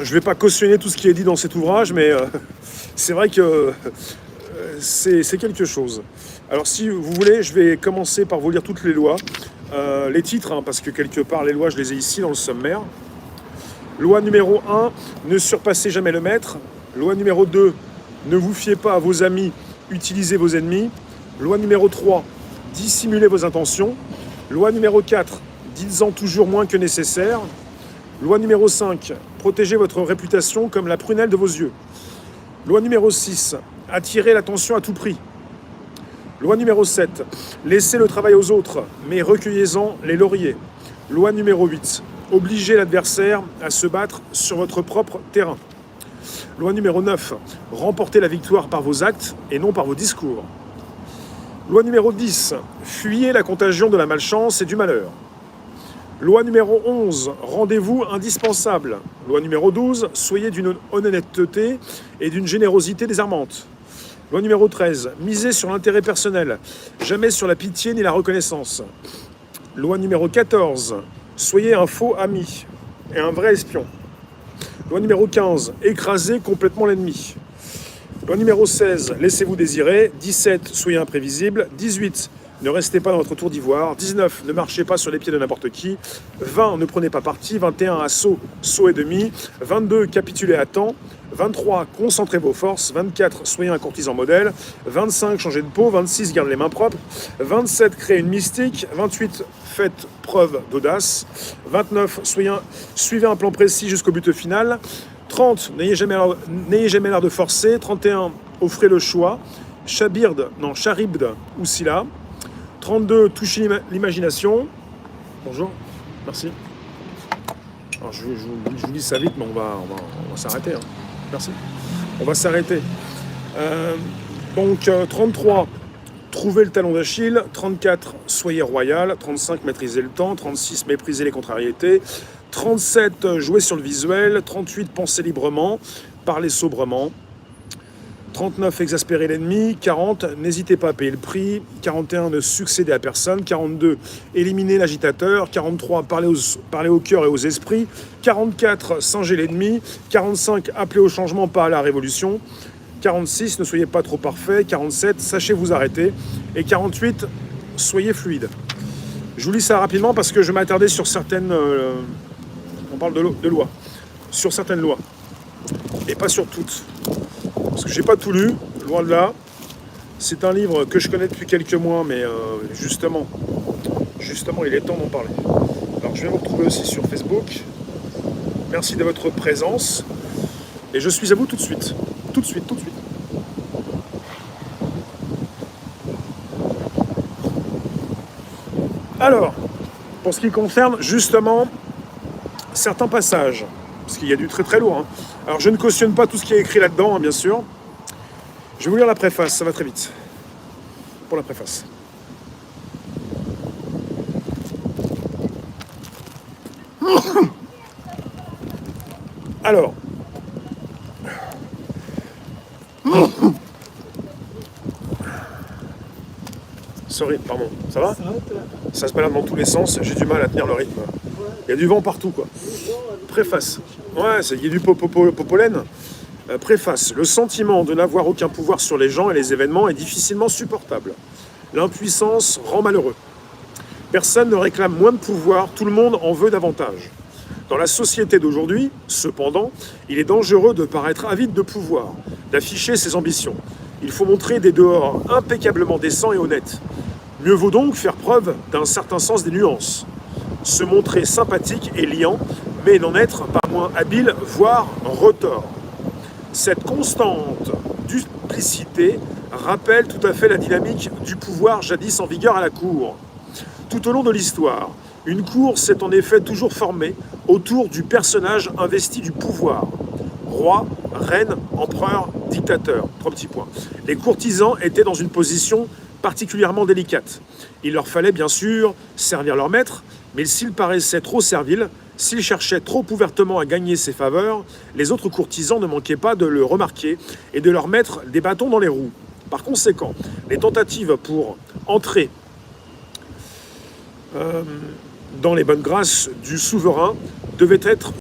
je ne vais pas cautionner tout ce qui est dit dans cet ouvrage, mais c'est vrai que c'est quelque chose. Alors si vous voulez, je vais commencer par vous lire toutes les lois, les titres, hein, parce que quelque part les lois, je les ai ici dans le sommaire. Loi numéro 1, ne surpassez jamais le maître. Loi numéro 2, ne vous fiez pas à vos amis, utilisez vos ennemis. Loi numéro 3, dissimulez vos intentions. Loi numéro 4, dites-en toujours moins que nécessaire. Loi numéro 5, protégez votre réputation comme la prunelle de vos yeux. Loi numéro 6, attirez l'attention à tout prix. Loi numéro 7, laissez le travail aux autres, mais recueillez-en les lauriers. Loi numéro 8, obligez l'adversaire à se battre sur votre propre terrain. Loi numéro 9, remportez la victoire par vos actes et non par vos discours. Loi numéro 10, fuyez la contagion de la malchance et du malheur. Loi numéro 11, rendez-vous indispensable. Loi numéro 12, soyez d'une honnêteté et d'une générosité désarmante. Loi numéro 13, misez sur l'intérêt personnel, jamais sur la pitié ni la reconnaissance. Loi numéro 14, soyez un faux ami et un vrai espion. Loi numéro 15, écrasez complètement l'ennemi. Loi numéro 16, laissez-vous désirer. 17, soyez imprévisible. 18, ne restez pas dans votre tour d'ivoire. 19, ne marchez pas sur les pieds de n'importe qui. 20, ne prenez pas parti. 21, assaut, saut et demi. 22, capitulez à temps. 23, concentrez vos forces. 24, soyez un courtisan modèle. 25, changez de peau. 26, gardez les mains propres. 27, créez une mystique. 28, faites preuve d'audace. 29, suivez un plan précis jusqu'au but final. 30, n'ayez jamais l'air de forcer. 31, offrez le choix. Charibde ou Scylla. 32, touchez l'imagination. Bonjour, merci. Alors je vous lis ça vite, mais on va s'arrêter. Hein. Merci. On va s'arrêter. 33, trouvez le talon d'Achille. 34, soyez royal. 35, maîtrisez le temps. 36, méprisez les contrariétés. 37, jouez sur le visuel. 38, pensez librement. Parlez sobrement. 39, exaspérez l'ennemi. 40, n'hésitez pas à payer le prix. 41, ne succédez à personne. 42, éliminez l'agitateur. 43, parlez au cœur et aux esprits. 44, singez l'ennemi. 45, appelez au changement, pas à la révolution. 46, ne soyez pas trop parfait. 47, sachez vous arrêter. Et 48, soyez fluide. Je vous lis ça rapidement parce que je m'attardais sur certaines... on parle de lois. Sur certaines lois. Et pas sur toutes. Parce que j'ai pas tout lu, loin de là. C'est un livre que je connais depuis quelques mois, mais justement, il est temps d'en parler. Alors je vais vous retrouver aussi sur Facebook. Merci de votre présence. Et je suis à vous tout de suite. Tout de suite. Alors, pour ce qui concerne justement certains passages, parce qu'il y a du très très lourd. Hein. Alors je ne cautionne pas tout ce qui est écrit là-dedans, hein, bien sûr. Je vais vous lire la préface, ça va très vite. Pour la préface. Alors. Sorry, pardon. Ça va ? Ça se balade dans tous les sens, j'ai du mal à tenir le rythme. Il y a du vent partout, quoi. Préface. Ouais, il y a du pollen. Préface. Le sentiment de n'avoir aucun pouvoir sur les gens et les événements est difficilement supportable. L'impuissance rend malheureux. Personne ne réclame moins de pouvoir, tout le monde en veut davantage. Dans la société d'aujourd'hui, cependant, il est dangereux de paraître avide de pouvoir, d'afficher ses ambitions. Il faut montrer des dehors impeccablement décents et honnêtes. Mieux vaut donc faire preuve d'un certain sens des nuances. Se montrer sympathique et liant, mais n'en être pas moins habile, voire retors. Cette constante duplicité rappelle tout à fait la dynamique du pouvoir jadis en vigueur à la cour. Tout au long de l'histoire, une cour s'est en effet toujours formée autour du personnage investi du pouvoir. Roi, reine, empereur, dictateur. 3 petits points. Les courtisans étaient dans une position particulièrement délicate. Il leur fallait bien sûr servir leur maître, mais s'ils paraissaient trop serviles, s'ils cherchaient trop ouvertement à gagner ses faveurs, les autres courtisans ne manquaient pas de le remarquer et de leur mettre des bâtons dans les roues. Par conséquent, les tentatives pour entrer dans les bonnes grâces du souverain devaient être